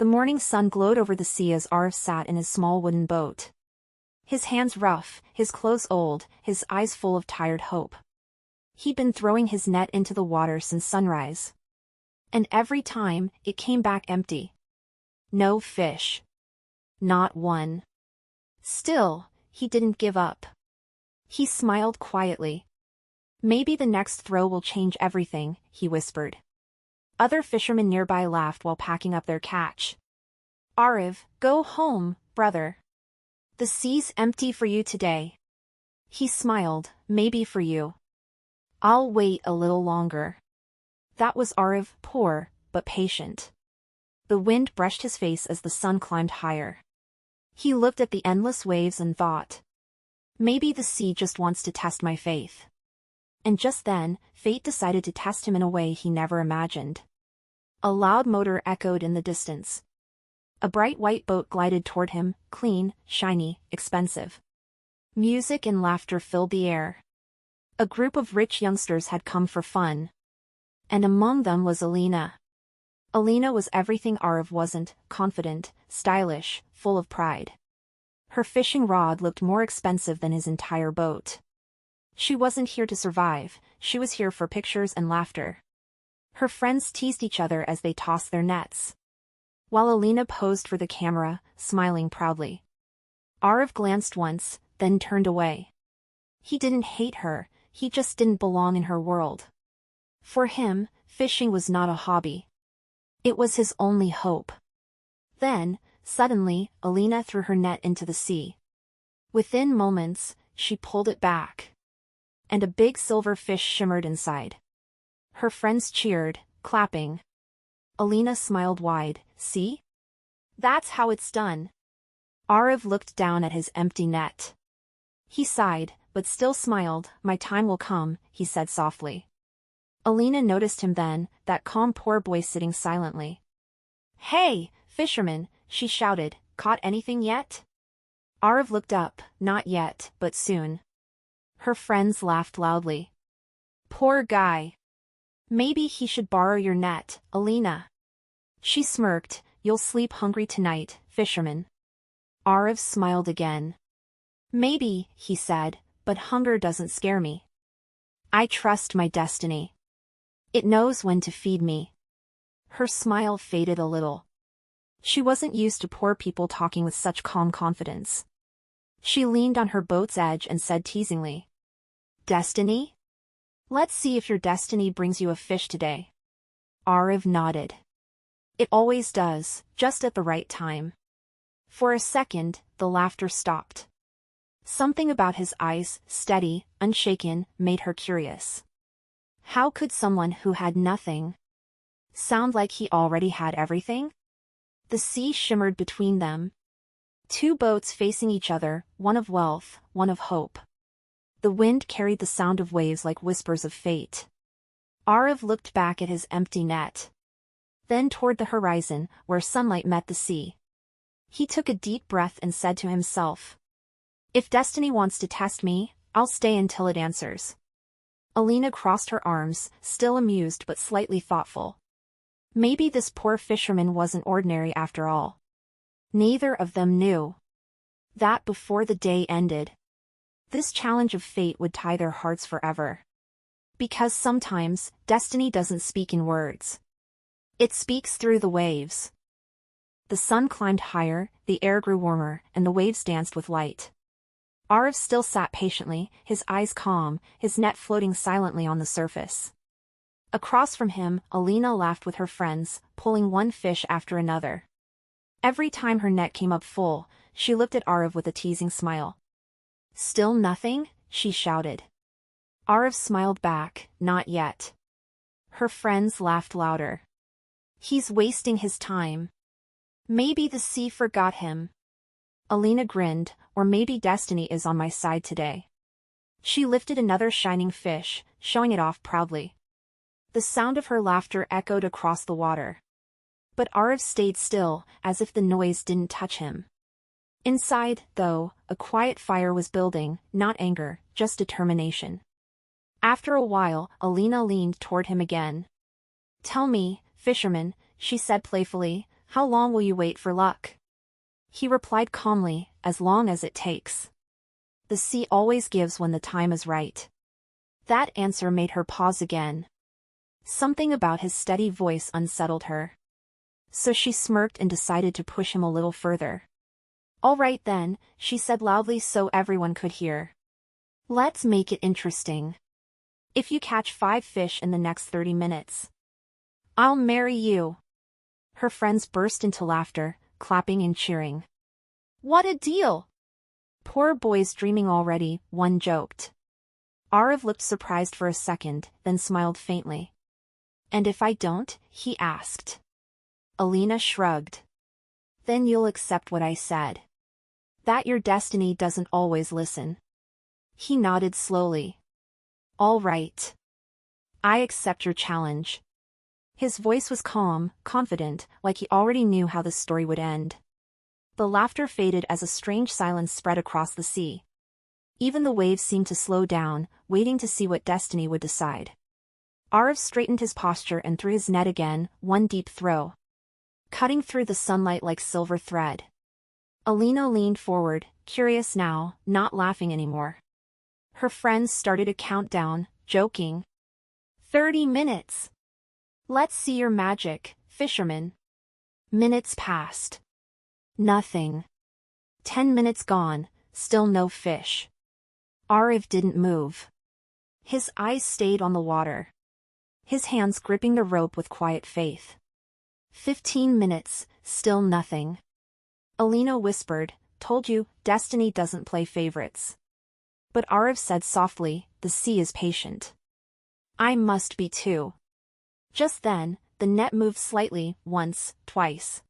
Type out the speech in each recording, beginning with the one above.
The morning sun glowed over the sea as Arv sat in his small wooden boat. His hands rough, his clothes old, his eyes full of tired hope. He'd been throwing his net into the water since sunrise. And every time, it came back empty. No fish. Not one. Still, he didn't give up. He smiled quietly. Maybe the next throw will change everything, he whispered. Other fishermen nearby laughed while packing up their catch. Arv, go home, brother. The sea's empty for you today. He smiled, maybe for you. I'll wait a little longer. That was Arv, poor, but patient. The wind brushed his face as the sun climbed higher. He looked at the endless waves and thought, maybe the sea just wants to test my faith. And just then, fate decided to test him in a way he never imagined. A loud motor echoed in the distance. A bright white boat glided toward him, clean, shiny, expensive. Music and laughter filled the air. A group of rich youngsters had come for fun. And among them was Alina. Alina was everything Arv wasn't, confident, stylish, full of pride. Her fishing rod looked more expensive than his entire boat. She wasn't here to survive, she was here for pictures and laughter. Her friends teased each other as they tossed their nets, while Alina posed for the camera, smiling proudly. Arv glanced once, then turned away. He didn't hate her, he just didn't belong in her world. For him, fishing was not a hobby. It was his only hope. Then, suddenly, Alina threw her net into the sea. Within moments, she pulled it back. And a big silver fish shimmered inside. Her friends cheered, clapping. Alina smiled wide, see? That's how it's done. Arv looked down at his empty net. He sighed, but still smiled. My time will come, he said softly. Alina noticed him then, that calm poor boy sitting silently. Hey, fisherman, she shouted, caught anything yet? Arv looked up, not yet, but soon. Her friends laughed loudly. Poor guy. Maybe he should borrow your net, Alina. She smirked, you'll sleep hungry tonight, fisherman. Arv smiled again. Maybe, he said, but hunger doesn't scare me. I trust my destiny. It knows when to feed me. Her smile faded a little. She wasn't used to poor people talking with such calm confidence. She leaned on her boat's edge and said teasingly, Destiny? Let's see if your destiny brings you a fish today. Arv nodded. It always does, just at the right time. For a second, the laughter stopped. Something about his eyes, steady, unshaken, made her curious. How could someone who had nothing sound like he already had everything? The sea shimmered between them. Two boats facing each other, one of wealth, one of hope. The wind carried the sound of waves like whispers of fate. Arv looked back at his empty net. Then toward the horizon, where sunlight met the sea. He took a deep breath and said to himself, if destiny wants to test me, I'll stay until it answers. Alina crossed her arms, still amused but slightly thoughtful. Maybe this poor fisherman wasn't ordinary after all. Neither of them knew that before the day ended, this challenge of fate would tie their hearts forever. Because sometimes, destiny doesn't speak in words. It speaks through the waves. The sun climbed higher, the air grew warmer, and the waves danced with light. Arv still sat patiently, his eyes calm, his net floating silently on the surface. Across from him, Alina laughed with her friends, pulling one fish after another. Every time her net came up full, she looked at Arv with a teasing smile. Still nothing? She shouted. Arv smiled back, not yet. Her friends laughed louder. He's wasting his time. Maybe the sea forgot him. Alina grinned, or maybe destiny is on my side today. She lifted another shining fish, showing it off proudly. The sound of her laughter echoed across the water. But Arv stayed still, as if the noise didn't touch him. Inside, though, a quiet fire was building, not anger, just determination. After a while, Alina leaned toward him again. Tell me, fisherman, she said playfully, How long will you wait for luck? He replied calmly, as long as it takes. The sea always gives when the time is right. That answer made her pause again. Something about his steady voice unsettled her. So she smirked and decided to push him a little further. All right then, she said loudly so everyone could hear. Let's make it interesting. If you catch 5 fish in the next 30 minutes, I'll marry you. Her friends burst into laughter, clapping and cheering. What a deal! Poor boy's dreaming already, one joked. Arav looked surprised for a second, then smiled faintly. And if I don't? He asked. Alina shrugged. Then you'll accept what I said. That your destiny doesn't always listen. He nodded slowly. All right. I accept your challenge. His voice was calm, confident, like he already knew how the story would end. The laughter faded as a strange silence spread across the sea. Even the waves seemed to slow down, waiting to see what destiny would decide. Arav straightened his posture and threw his net again, one deep throw, cutting through the sunlight like silver thread. Alina leaned forward, curious now, not laughing anymore. Her friends started a countdown, joking. 30 minutes! Let's see your magic, fisherman. Minutes passed. Nothing. 10 minutes gone, still no fish. Arav didn't move. His eyes stayed on the water. His hands gripping the rope with quiet faith. 15 minutes, still nothing. Alina whispered, Told you, destiny doesn't play favorites. But Arav said softly, the sea is patient. I must be too. Just then, the net moved slightly, once, twice.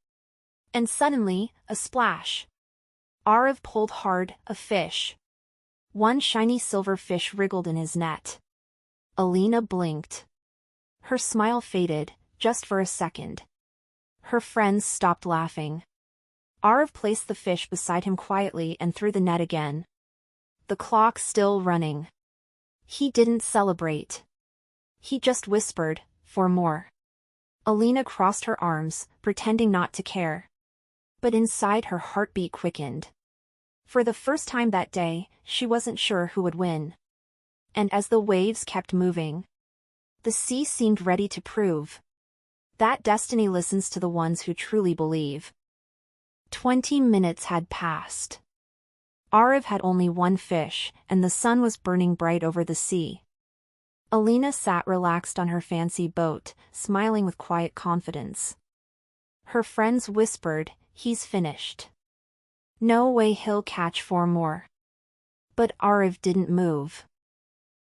And suddenly, a splash. Arav pulled hard, a fish. One shiny silver fish wriggled in his net. Alina blinked. Her smile faded, just for a second. Her friends stopped laughing. Arav placed the fish beside him quietly and threw the net again. The clock still running. He didn't celebrate. He just whispered, for more. Alina crossed her arms, pretending not to care. But inside her heartbeat quickened. For the first time that day, she wasn't sure who would win. And as the waves kept moving, the sea seemed ready to prove that destiny listens to the ones who truly believe. 20 minutes had passed. Arav had only one fish, and the sun was burning bright over the sea. Alina sat relaxed on her fancy boat, smiling with quiet confidence. Her friends whispered, he's finished. No way he'll catch 4 more. But Arav didn't move.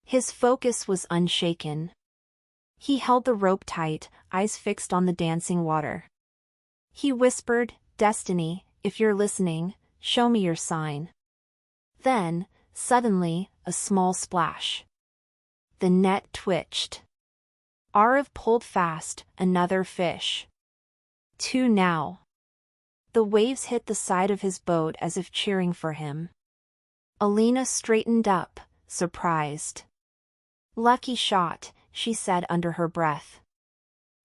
His focus was unshaken. He held the rope tight, eyes fixed on the dancing water. He whispered, Destiny, if you're listening, show me your sign. Then, suddenly, a small splash. The net twitched. Arav pulled fast, another fish. 2 now. The waves hit the side of his boat as if cheering for him. Alina straightened up, surprised. Lucky shot, she said under her breath.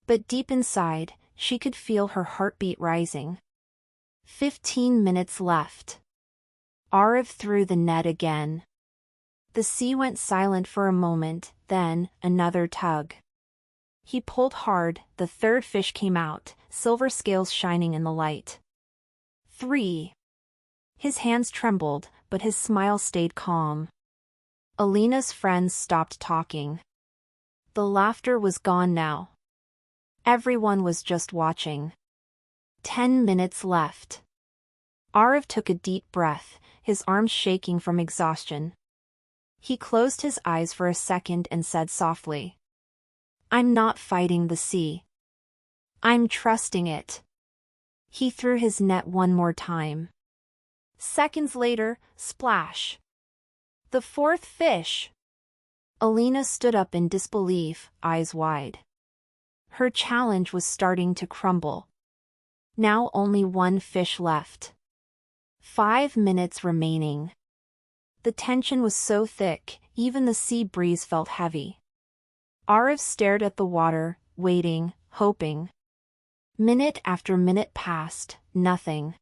But deep inside, she could feel her heartbeat rising. 15 minutes left. Arav threw the net again. The sea went silent for a moment, then, another tug. He pulled hard, the 3rd fish came out, silver scales shining in the light. 3. His hands trembled, but his smile stayed calm. Alina's friends stopped talking. The laughter was gone now. Everyone was just watching. 10 minutes left. Arav took a deep breath, his arms shaking from exhaustion. He closed his eyes for a second and said softly, I'm not fighting the sea. I'm trusting it. He threw his net one more time. Seconds later, splash. The 4th fish. Alina stood up in disbelief, eyes wide. Her challenge was starting to crumble. Now only 1 fish left. 5 minutes remaining. The tension was so thick, even the sea breeze felt heavy. Arav stared at the water, waiting, hoping. Minute after minute passed, nothing.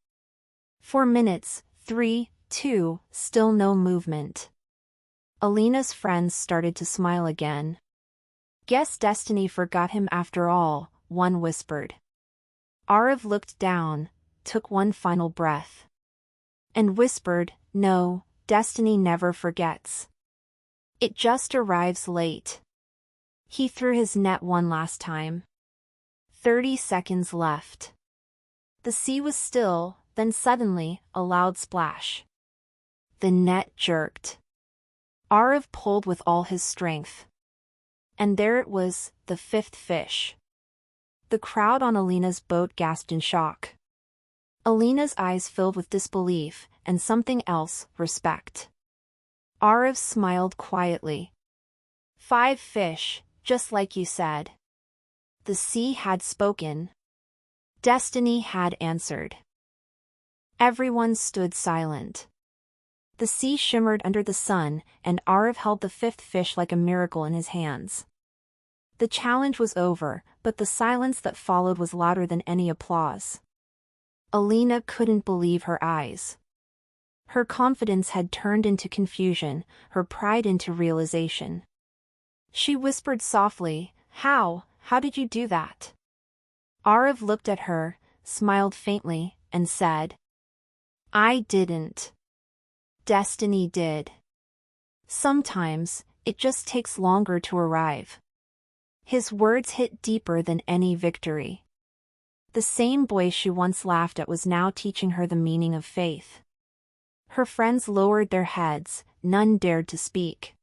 4 minutes, 3, 2, still no movement. Alina's friends started to smile again. Guess destiny forgot him after all, one whispered. Arav looked down, took one final breath, and whispered, no, destiny never forgets. It just arrives late. He threw his net one last time. 30 seconds left. The sea was still, then suddenly, a loud splash. The net jerked. Arav pulled with all his strength. And there it was, the 5th fish. The crowd on Alina's boat gasped in shock. Alina's eyes filled with disbelief, and something else, respect. Arav smiled quietly. 5 fish, just like you said. The sea had spoken. Destiny had answered. Everyone stood silent. The sea shimmered under the sun, and Arav held the 5th fish like a miracle in his hands. The challenge was over, but the silence that followed was louder than any applause. Alina couldn't believe her eyes. Her confidence had turned into confusion, her pride into realization. She whispered softly, How did you do that? Arav looked at her, smiled faintly, and said, I didn't. Destiny did. Sometimes, it just takes longer to arrive. His words hit deeper than any victory. The same boy she once laughed at was now teaching her the meaning of faith. Her friends lowered their heads, none dared to speak.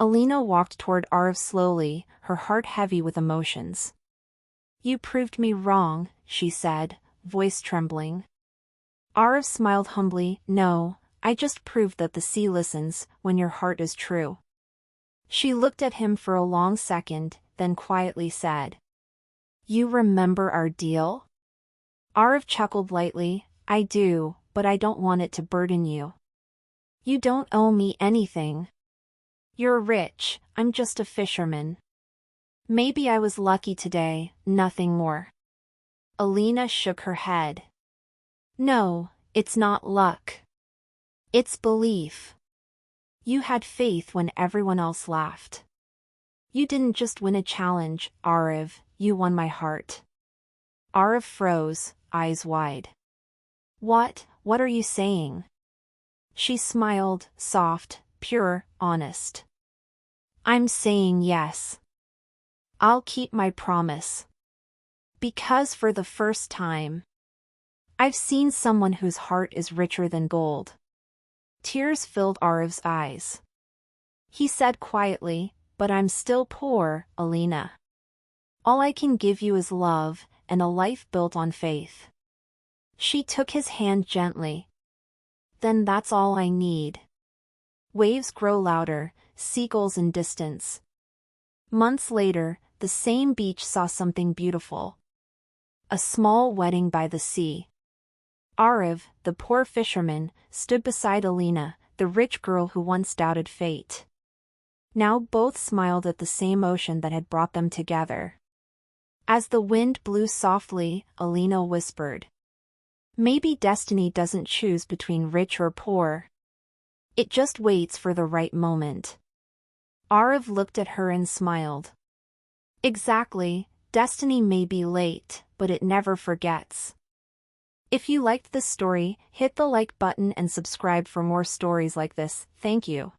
Alina walked toward Arav slowly, her heart heavy with emotions. You proved me wrong, she said, voice trembling. Arav smiled humbly, No, I just proved that the sea listens when your heart is true. She looked at him for a long second, then quietly said, You remember our deal? Arav chuckled lightly, I do, but I don't want it to burden you. You don't owe me anything. You're rich, I'm just a fisherman. Maybe I was lucky today, nothing more. Alina shook her head. No, it's not luck. It's belief. You had faith when everyone else laughed. You didn't just win a challenge, Arav, you won my heart. Arav froze, eyes wide. What are you saying? She smiled, soft, pure, honest. I'm saying yes. I'll keep my promise. Because for the first time, I've seen someone whose heart is richer than gold. Tears filled Arav's eyes. He said quietly, But I'm still poor, Alina. All I can give you is love, and a life built on faith. She took his hand gently. Then that's all I need. Waves grow louder, seagulls in distance. Months later, the same beach saw something beautiful. A small wedding by the sea. Arav, the poor fisherman, stood beside Alina, the rich girl who once doubted fate. Now both smiled at the same ocean that had brought them together. As the wind blew softly, Alina whispered, Maybe destiny doesn't choose between rich or poor. It just waits for the right moment. Arav looked at her and smiled. Exactly, destiny may be late, but it never forgets. If you liked this story, hit the like button and subscribe for more stories like this. Thank you.